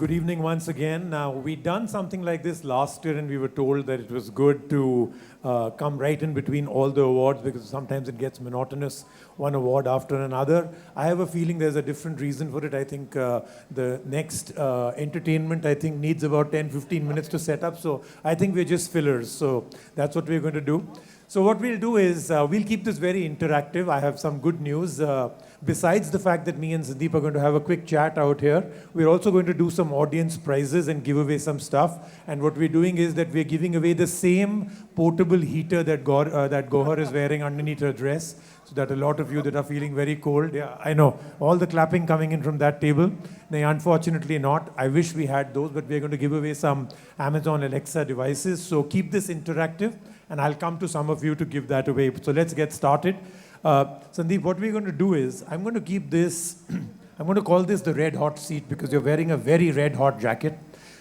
Good evening once again. Now, we done something like this last year and we were told that it was good to come right in between all the awards because sometimes it gets monotonous, one award after another. I have a feeling there's a different reason for it. I think the next entertainment, I think, needs about 10, 15 minutes to set up. So I think we're just fillers. So that's what we're going to do. So what we'll do is we'll keep this very interactive. I have some good news. Besides the fact that me and Sandeep are going to have a quick chat out here, we're also going to do some audience prizes and give away some stuff. And what we're doing is that we're giving away the same portable heater that Gohar is wearing underneath her dress. So that a lot of you that are feeling very cold, yeah, I know, all the clapping coming in from that table. No, unfortunately not. I wish we had those, but we're going to give away some Amazon Alexa devices. So keep this interactive, and I'll come to some of you to give that away. So let's get started. Sandeep, what we're going to do is, I'm going to keep this, I'm going to call this the red hot seat because you're wearing a very red hot jacket.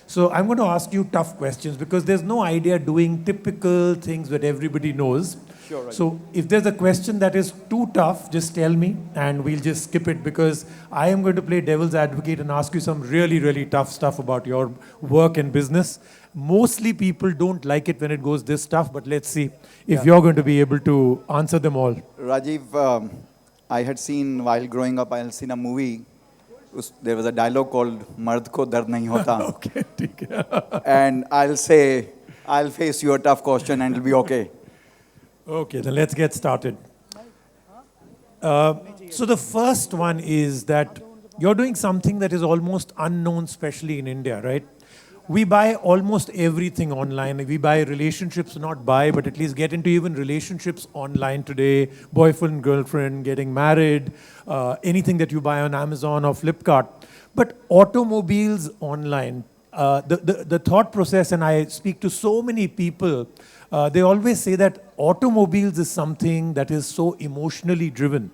So I'm going to ask you tough questions because there's no idea doing typical things that everybody knows. Sure, right. So if there's a question that is too tough, just tell me and we'll just skip it because I am going to play devil's advocate and ask you some really, really tough stuff about your work and business. Mostly people don't like it when it goes this tough, but let's see if you're going to be able to answer them all. Rajiv, I had seen while growing up, I had seen a movie. There was a dialogue called "Mard ko dard nahi hota." Okay, ठीक है. And I'll say, I'll face your tough question and it'll be okay. Okay, then let's get started. So the first one is that you're doing something that is almost unknown, especially in India, right? We buy almost everything online. We buy relationships, not buy, but at least get into even relationships online today. Boyfriend, girlfriend, getting married, anything that you buy on Amazon or Flipkart. But automobiles online, the thought process, and I speak to so many people, they always say that automobiles is something that is so emotionally driven.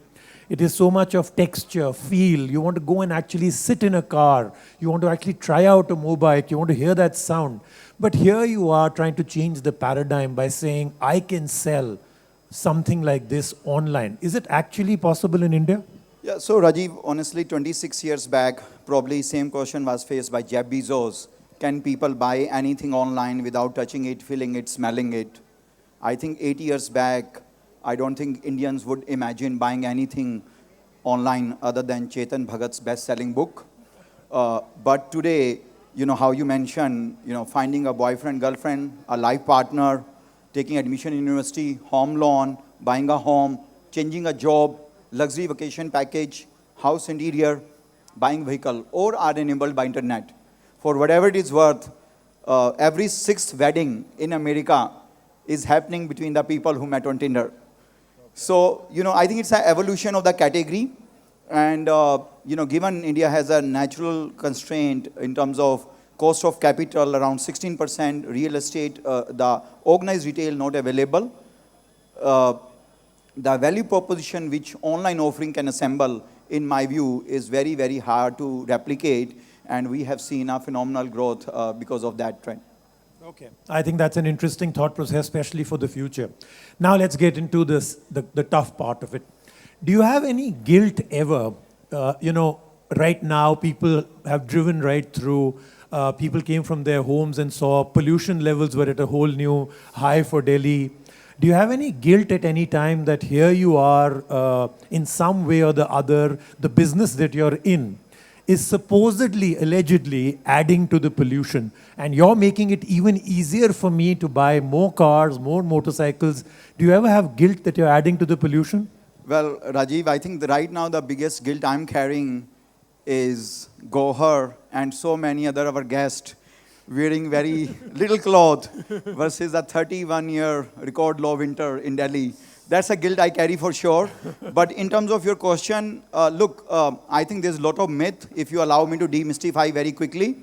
It is so much of texture, feel. You want to go and actually sit in a car. You want to actually try out a motorbike. You want to hear that sound. But here you are trying to change the paradigm by saying, I can sell something like this online. Is it actually possible in India? Yeah, so Rajiv, honestly, 26 years back, probably same question was faced by Jeff Bezos. Can people buy anything online without touching it, feeling it, smelling it? I think 8 years back, I don't think Indians would imagine buying anything online other than Chetan Bhagat's best-selling book. But today, you know, how you mentioned, you know, finding a boyfriend, girlfriend, a life partner, taking admission in university, home loan, buying a home, changing a job, luxury vacation package, house interior, buying vehicle, or are enabled by internet. For whatever it is worth, every sixth wedding in America is happening between the people who met on Tinder. So, you know, I think it's an evolution of the category. And, you know, given India has a natural constraint in terms of cost of capital, around 16%, real estate, the organized retail not available, the value proposition which online offering can assemble, in my view, is very, very hard to replicate. And we have seen a phenomenal growth because of that trend. Okay. I think that's an interesting thought process, especially for the future. Now let's get into this, the tough part of it. Do you have any guilt ever? You know, right now people have driven right through. People came from their homes and saw pollution levels were at a whole new high for Delhi. Do you have any guilt at any time that here you are, in some way or the other, the business that you're in is supposedly, allegedly adding to the pollution, and you're making it even easier for me to buy more cars, more motorcycles? Do you ever have guilt that you're adding to the pollution? Well, Rajiv, I think right now the biggest guilt I'm carrying is Gohar and so many other of our guests wearing very little cloth versus a 31-year record low winter in Delhi. That's a guilt I carry for sure. But in terms of your question, look, I think there's a lot of myth, if you allow me to demystify very quickly.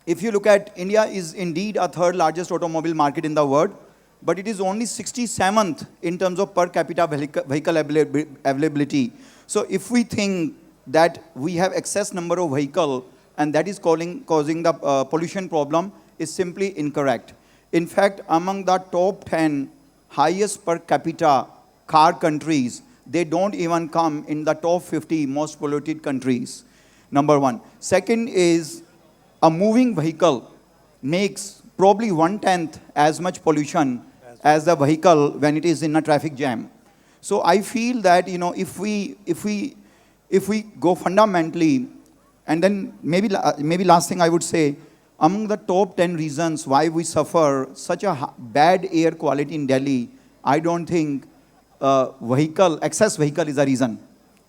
If you look at India is indeed a third largest automobile market in the world, but it is only 67th in terms of per capita vehicle availability. So if we think that we have excess number of vehicle and that is causing the pollution problem, is simply incorrect. In fact, among the top 10 highest per capita car countries, they don't even come in the top 50 most polluted countries. Number one. Second is a moving vehicle makes probably 1/10 as much pollution as the vehicle when it is in a traffic jam. So I feel that if we go fundamentally, and then maybe last thing I would say, among the top 10 reasons why we suffer such a bad air quality in Delhi, I don't think excess vehicle is a reason.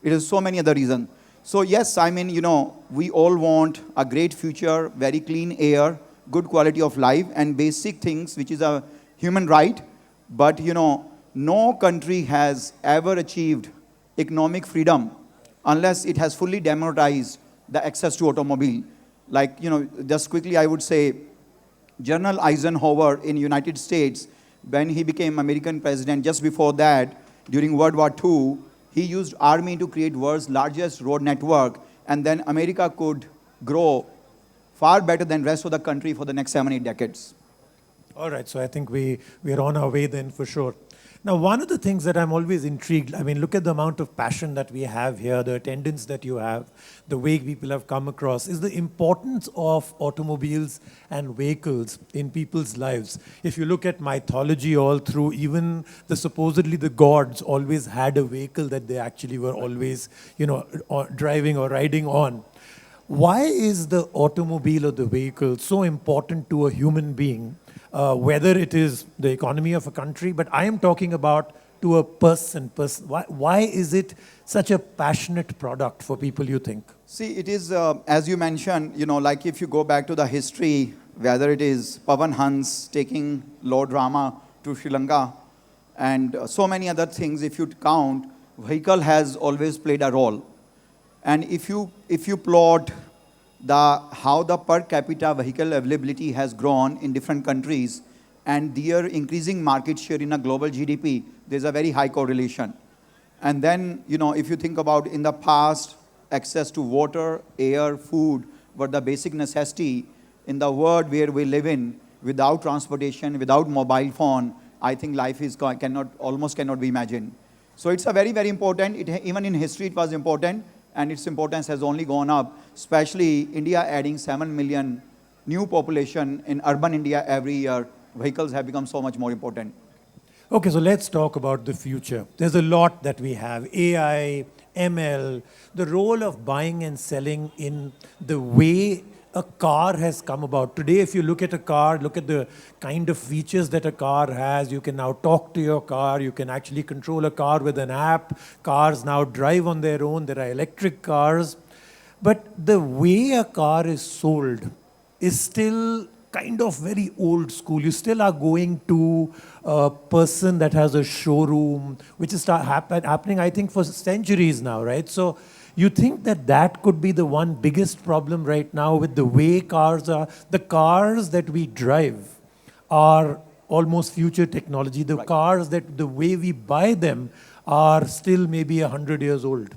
It is so many other reasons. So yes, I mean, we all want a great future, very clean air, good quality of life, and basic things, which is a human right. But, no country has ever achieved economic freedom unless it has fully democratized the access to automobile. Like, just quickly, I would say, General Eisenhower in United States, when he became American president, just before that, during World War II, he used army to create world's largest road network, and then America could grow far better than rest of the country for the next 7-8 decades. All right, so I think we are on our way then for sure. Now, one of the things that I'm always intrigued, I mean, look at the amount of passion that we have here, the attendance that you have, the way people have come across, is the importance of automobiles and vehicles in people's lives. If you look at mythology all through, even supposedly the gods always had a vehicle that they actually were always, driving or riding on. Why is the automobile or the vehicle so important to a human being? Whether it is the economy of a country, but I am talking about to a person. Why is it such a passionate product for people, you think? See, it is, as you mentioned, like if you go back to the history, whether it is Pavan Hans taking Lord Rama to Sri Lanka, and so many other things, if you count, vehicle has always played a role. And if you plot how the per capita vehicle availability has grown in different countries and their increasing market share in a global GDP, there's a very high correlation. And then, if you think about in the past, access to water, air, food were the basic necessity. In the world where we live in, without transportation, without mobile phone, I think life almost cannot be imagined. So it's a very, very important, even in history it was important, and its importance has only gone up, especially India adding 7 million new population in urban India every year. Vehicles have become so much more important. Okay, so let's talk about the future. There's a lot that we have, AI, ML, the role of buying and selling in the way a car has come about. Today, if you look at a car, look at the kind of features that a car has. You can now talk to your car. You can actually control a car with an app. Cars now drive on their own. There are electric cars. But the way a car is sold is still kind of very old school. You still are going to a person that has a showroom, which is happening, I think, for centuries now, right? So you think that could be the one biggest problem right now with the way cars are? The cars that we drive are almost future technology. The cars the way we buy them are still maybe 100 years old.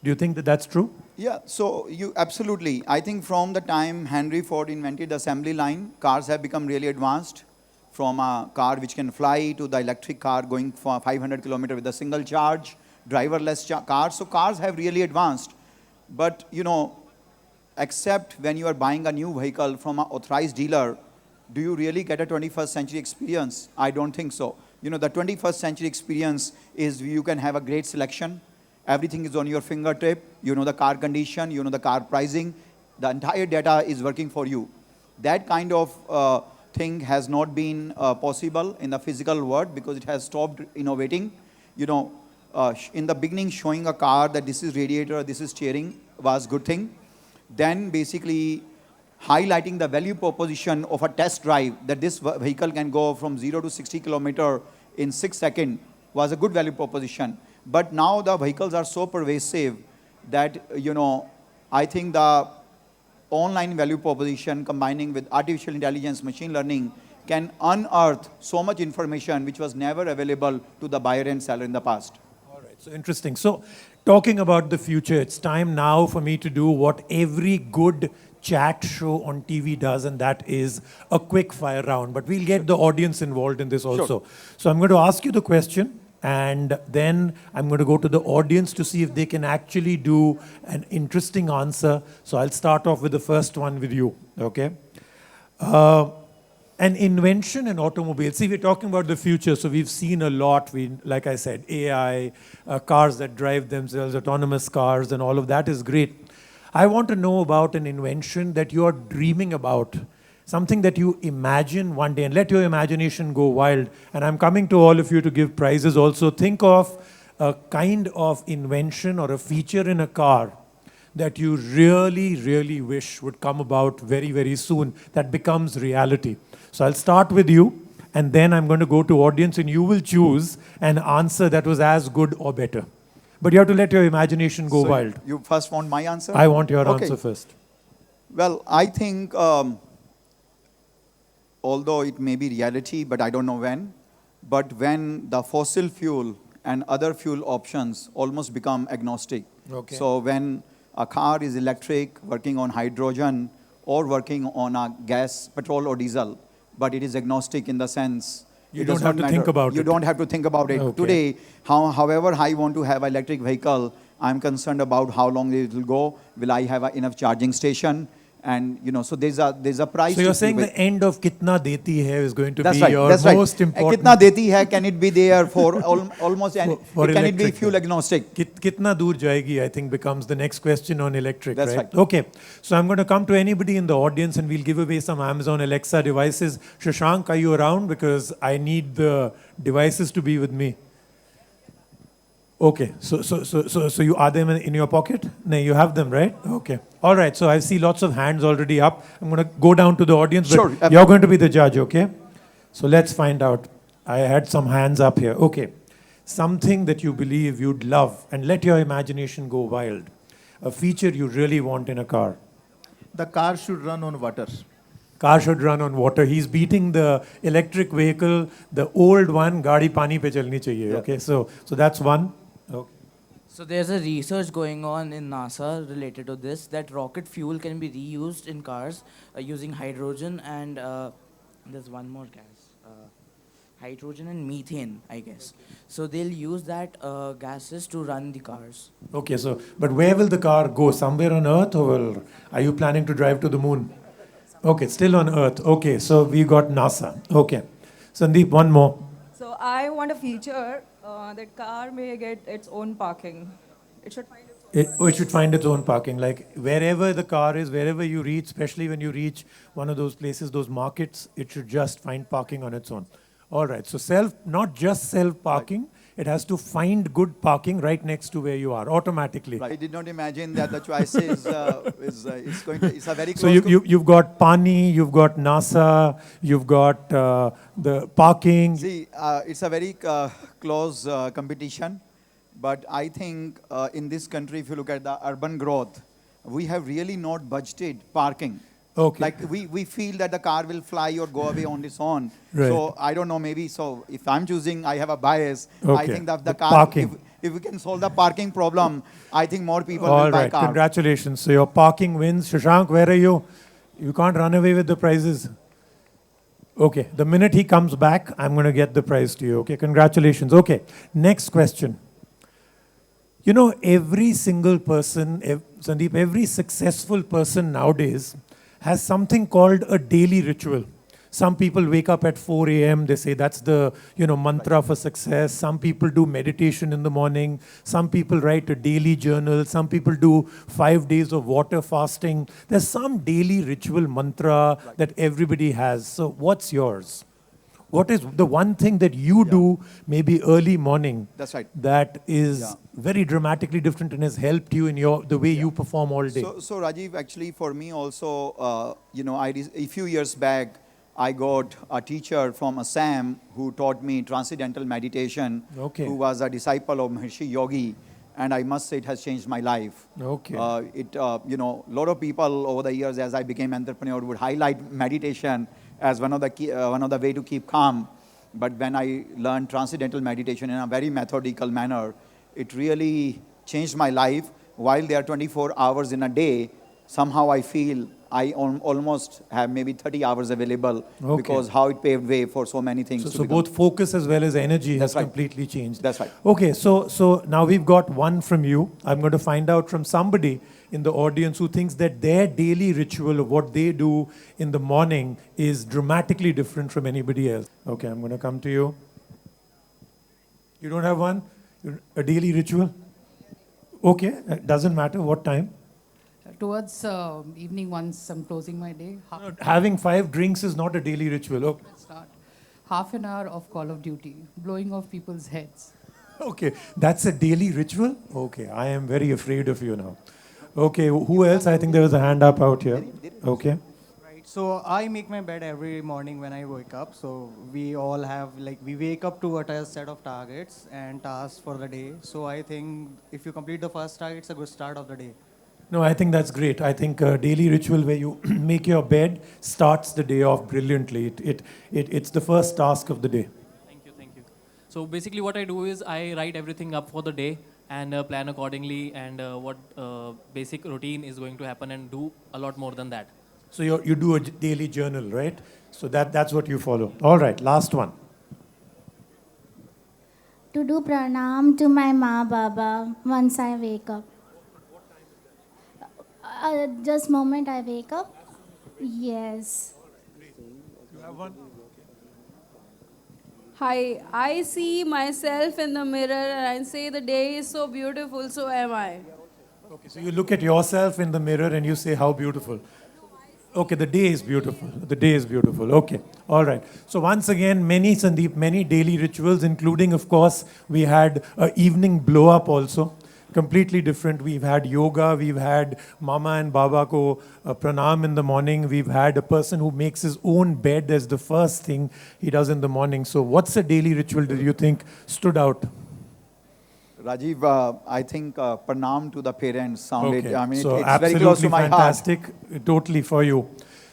Do you think that that's true? Yeah, so you absolutely. I think from the time Henry Ford invented the assembly line, cars have become really advanced. From a car which can fly to the electric car going for 500 kilometers with a single charge, driverless cars. So cars have really advanced. But, except when you are buying a new vehicle from an authorized dealer, do you really get a 21st century experience? I don't think so. The 21st century experience is you can have a great selection. Everything is on your fingertip. You know the car condition, you know the car pricing. The entire data is working for you. That kind of thing has not been possible in the physical world because it has stopped innovating. In the beginning, showing a car that this is radiator, this is steering was good thing. Then basically highlighting the value proposition of a test drive, that this vehicle can go from 0 to 60 kilometers in 6 seconds was a good value proposition. But now the vehicles are so pervasive that, I think the online value proposition combining with artificial intelligence, machine learning can unearth so much information which was never available to the buyer and seller in the past. All right, so interesting. So talking about the future, it's time now for me to do what every good chat show on TV does, and that is a quick fire round. But we'll get the audience involved in this also. Sure. So I'm going to ask you the question. And then I'm going to go to the audience to see if they can actually do an interesting answer. So I'll start off with the first one with you, okay? Uh, an invention in automobiles. See, we're talking about the future, so we've seen a lot. Like I said, AI, cars that drive themselves, autonomous cars, and all of that is great. I want to know about an invention that you're dreaming about, something that you imagine one day, and let your imagination go wild. And I'm coming to all of you to give prizes also. Think of a kind of invention or a feature in a car that you really, really wish would come about very, very soon, that becomes reality. So I'll start with you, and then I'm going to go to audience, and you will choose an answer that was as good or better. But you have to let your imagination go So wild. you first want my answer? I want your Okay. answer first. Well, I think, although it may be reality, but I don't know when, but when the fossil fuel and other fuel options almost become agnostic. Okay. So when a car is electric, working on hydrogen, or working on a gas, petrol or diesel, but it is agnostic in the sense You it don't does have not to think matter. about You it. don't have to think about it. Okay. Today, however I want to have an electric vehicle, I'm concerned about how long it will go. Will I have enough charging station? And so there's a price. So you're to saying pay. the end of Kitna Deti Hai is going to That's be right. your That's right. most important. Kitna deti hai? Can it be there for almost? For Can it be electric, fuel yeah. agnostic? Kitna dur jayegi, I think, becomes the next question on electric, That's right? right. Okay. So I'm going to come to anybody in the audience, and we'll give away some Amazon Alexa devices. Shashank, are you around? Because I need the devices to be with me. Okay, so you are them in your pocket? No, you have them, right? Okay. All right, so I see lots of hands already up. I'm going to go down to the audience, but Sure. you're going to be the judge, okay? So let's find out. I had some hands up here. Okay. Something that you believe you'd love, and let your imagination go wild. A feature you really want in a car. The car should run on water. Car should run on water. He's beating the electric vehicle, the old one, gaadi pani pe chalni chahiye. Okay, so that's one. Okay. So there's a research going on in NASA related to this, that rocket fuel can be reused in cars using hydrogen and there's one more gas, hydrogen and methane, I guess. So they'll use that gases to run the cars. Okay, so, but where will the car go? Somewhere on Earth, or are you planning to drive to the moon? Okay, still on Earth. Okay, so we got NASA. Okay. Sandeep, one more. So I want a feature that car may get its own parking. It should find its own. It should find its own parking. Like wherever the car is, wherever you reach, especially when you reach one of those places, those markets, it should just find parking on its own. All right, so not just self-parking, it has to find good parking right next to where you are, automatically. I did not imagine that the choice is it's a very close. So you've got Pani, you've got NASA, you've got the parking. See, it's a very close competition, but I think in this country, if you look at the urban growth, we have really not budgeted parking. Okay. Like we feel that the car will fly or go away on its own. Right. So I don't know, maybe, so if I'm choosing, I have a bias. I Okay. think that The the car, parking. if we can solve the parking problem, I think more people All will buy right, car. congratulations. So your parking wins. Shashank, where are you? You can't run away with the prizes. Okay, the minute he comes back, I'm going to get the prize to you. Okay, congratulations. Okay, next question. You know, every single person, Sandeep, every successful person nowadays has something called a daily ritual. Some people wake up at 4 a.m. They say that's the mantra for success. Some people do meditation in the morning. Some people write a daily journal. Some people do 5 days of water fasting. There's some daily ritual mantra that everybody has. So what's yours? What is the one thing that you do maybe early morning? That's right. That is very dramatically different and has helped you in the way you perform all day. So Rajiv, actually for me also, a few years back, I got a teacher from Assam who taught me transcendental meditation, Okay. who was a disciple of Maharishi Yogi, and I must say it has changed my life. Okay. A lot of people over the years as I became entrepreneur would highlight meditation as one of the way to keep calm. But when I learned transcendental meditation in a very methodical manner, it really changed my life. While there are 24 hours in a day, somehow I feel I almost have maybe 30 hours available Okay. because how it paved way for so many things. So, to so become. both focus as well as energy has That's right. completely changed. That's right. Okay, so now we've got one from you. I'm going to find out from somebody in the audience who thinks that their daily ritual of what they do in the morning is dramatically different from anybody else. Okay, I'm going to come to you. You don't have one? A daily ritual? Okay, doesn't matter what time. Towards evening, once I'm closing my day, Having 5 drinks is not a daily ritual. Okay. start half an hour of Call of Duty, blowing off people's heads. Okay, that's a daily ritual? Okay, I am very afraid of you now. Okay, who else? I think there was a hand up out here. Okay. Right. So I make my bed every morning when I wake up. So we all have we wake up to a set of targets and tasks for the day. So I think if you complete the first target, it's a good start of the day. No, I think that's great. I think a daily ritual where you make your bed starts the day off brilliantly. It's the first task of the day. Thank you, thank you. So basically what I do is I write everything up for the day and plan accordingly and what basic routine is going to happen and do a lot more than that. So you do a daily journal, right? So that's what you follow. All right, last one. To do pranam to my ma baba once I wake up. Just moment I wake up. Yes. You have one? Hi, I see myself in the mirror and I say the day is so beautiful, so am I. Okay, so you look at yourself in the mirror and you say, how beautiful. Okay, the day is beautiful. The day is beautiful. Okay, all right. So once again, Sandeep, many daily rituals, including, of course, we had an evening blow up also. Completely different. We've had yoga, we've had mama and baba ko pranam in the morning, we've had a person who makes his own bed as the first thing he does in the morning. So what's a daily ritual that you think stood out? Rajiv, I think pranam to the parents sounded, Okay. I mean, So it's very close to my fantastic, totally for you.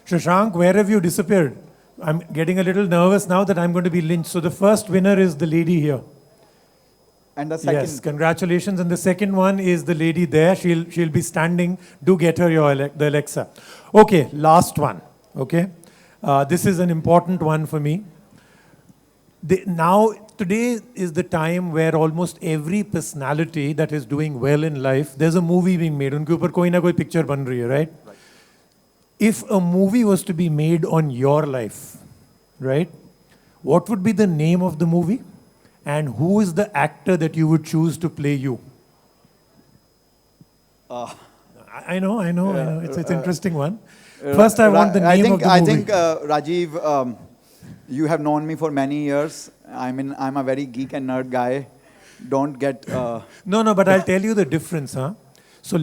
Shashank, where have you disappeared? I'm getting a little nervous now that I'm going to be lynched. So the first winner is the lady here. heart. And the second, Yes, congratulations. And the second one is the lady there. She'll be standing. Do get her the Alexa. Okay, last one. Okay, this is an important one for me. Today is the time where almost every personality that is doing well in life, there's a movie being made. उनके ऊपर कोई ना कोई picture बन रही है, right? If a movie was to be made on your life, right? What would be the name of the movie? And who is the actor that you would choose to play you? I know. It's an interesting one. First, I want the name of the movie. I think, Rajiv, you have known me for many years. I mean, I'm a very geek and nerd guy. Don't get... No, but I'll tell you the difference, huh? So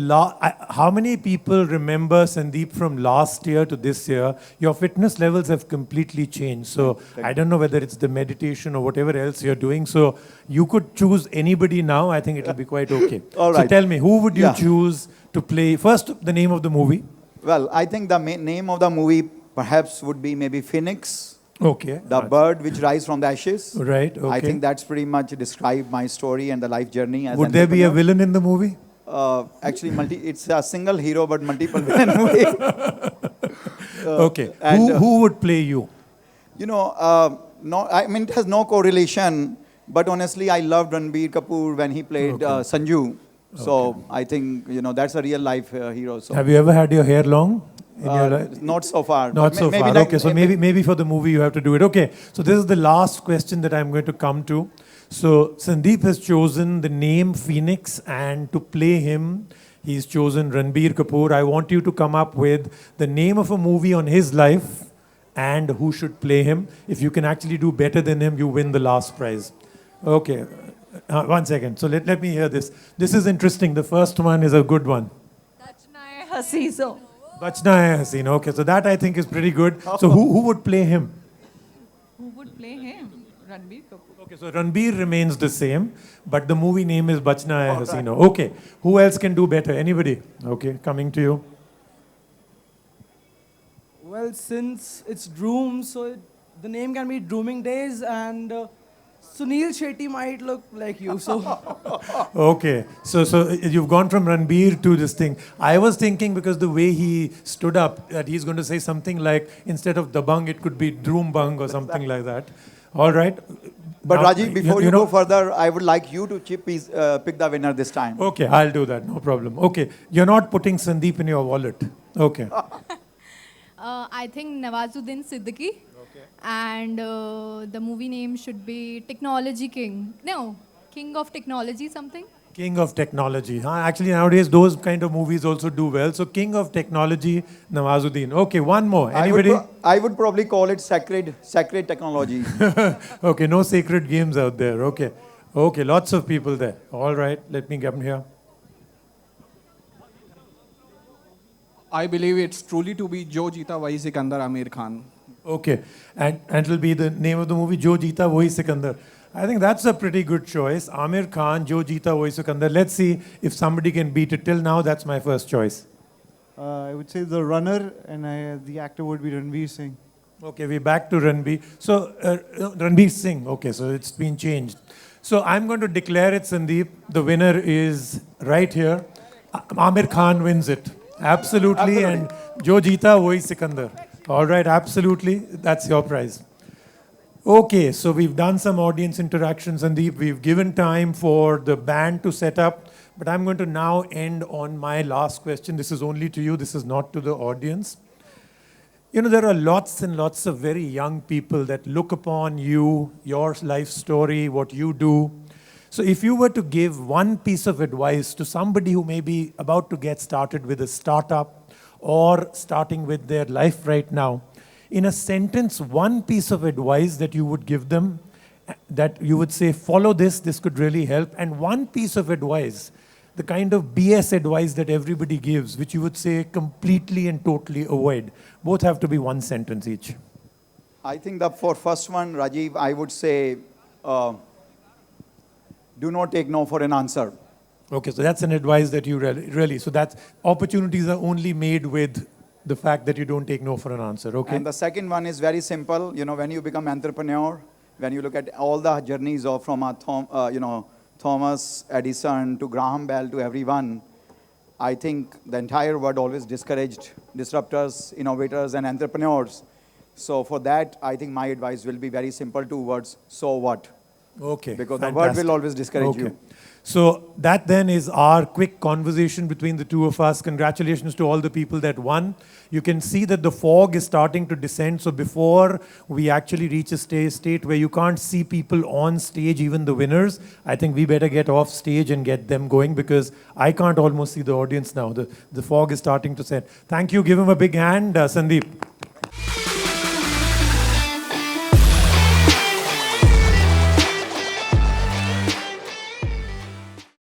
how many people remember Sandeep from last year to this year? Your fitness levels have completely changed. So I don't know whether it's the meditation or whatever else you're doing. So you could choose anybody now. I think it'll be quite okay. All right. So tell me, who would you choose to play? First, the name of the movie. Well, I think the name of the movie perhaps would be maybe Phoenix. Okay. The bird which rise from the ashes. Right, okay. I think that's pretty much describe my story and the life journey. As Would there be a villain in the movie? Actually, it's a single hero, but multiple villain movie. Okay. And, Who would play you? You know, no, I mean, it has no correlation, but honestly, I loved Ranbir Kapoor when he played Sanju. So I think, that's a real life hero. So. Have you ever had your hair long in your life? Not so far. Not so maybe far. like- Okay, so maybe for the movie you have to do it. Okay, so this is the last question that I'm going to come to. So Sandeep has chosen the name Phoenix, and to play him, he's chosen Ranbir Kapoor. I want you to come up with the name of a movie on his life and who should play him. If you can actually do better than him, you win the last prize. Okay, 1 second. So let me hear this. This is interesting. The first one is a good one. Bachna hai Hasiso. Bachna hai Haseen. Okay, so that I think is pretty good. So who would play him? Who would play him? Ranbir Kapoor. Okay, so Ranbir remains the same, but the movie name is Bachna Hai Hasino. Okay, who else can do better? Anybody? Okay, coming to you. Well, since it's Droom, so the name can be Drooming Days, and Sunil Shetty might look like you, so Okay, so you've gone from Ranbir to this thing. I was thinking because the way he stood up, that he's going to say something like, instead of Dabang, it could be Droom Bang or something like that. All right. But Now, Rajiv, before you go further, I would like you to pick the winner this time. Okay, I'll do that, no problem. Okay, you're not putting Sandeep in your wallet. Okay. I think Nawazuddin Siddiqui. Okay. And the movie name should be Technology King. No, King of Technology something. King of Technology. Huh? Actually, nowadays, those kind of movies also do well. So, King of Technology, Nawazuddin. Okay, one more. Anybody? I would probably call it Sacred Technology. Okay, no sacred games out there. Okay. Okay, lots of people there. All right, let me get here. I believe it's truly to be Jo Jeeta Wahi Sikandar Amir Khan. Okay, and it'll be the name of the movie, Jo Jeeta Wahi Sikandar. I think that's a pretty good choice. Amir Khan, Jo Jeeta Wahi Sikandar. Let's see if somebody can beat it. Till now, that's my first choice. I would say The Runner, and the actor would be Ranveer Singh. Okay, we're back to Ranveer. So, Ranveer Singh. Okay, so it's been changed. So, I'm going to declare it, Sandeep. The winner is right here. Amir Khan wins it. Absolutely. And Jo Jeeta Wahi Sikandar. All right, absolutely. That's your prize. Okay, so we've done some audience interaction, Sandeep. We've given time for the band to set up. But I'm going to now end on my last question. This is only to you. This is not to the audience. You know, there are lots and lots of very young people that look upon you, your life story, what you do. So if you were to give one piece of advice to somebody who may be about to get started with a startup or starting with their life right now, in a sentence, one piece of advice that you would give them, that you would say, follow this, this could really help, and one piece of advice, the kind of BS advice that everybody gives, which you would say completely and totally avoid. Both have to be one sentence each. I think that for first one, Rajiv, I would say, do not take no for an answer. Okay, so that's an advice that you really, so that's, opportunities are only made with the fact that you don't take no for an answer, okay? And the second one is very simple. You know, when you become entrepreneur, when you look at all the journeys of from Thomas Edison to Graham Bell to everyone, I think the entire world always discouraged disruptors, innovators, and entrepreneurs. So for that, I think my advice will be very simple, 2 words: so what? Okay. Because fantastic. the world will always discourage you. So that then is our quick conversation between the two of us. Congratulations to all the people that won. You can see that the fog is starting to descend. So before we actually reach a state where you can't see people on stage, even the winners, I think we better get off stage and get them going, because I can't almost see the audience now. The fog is starting to set. Thank you. Give him a big hand, Sandeep.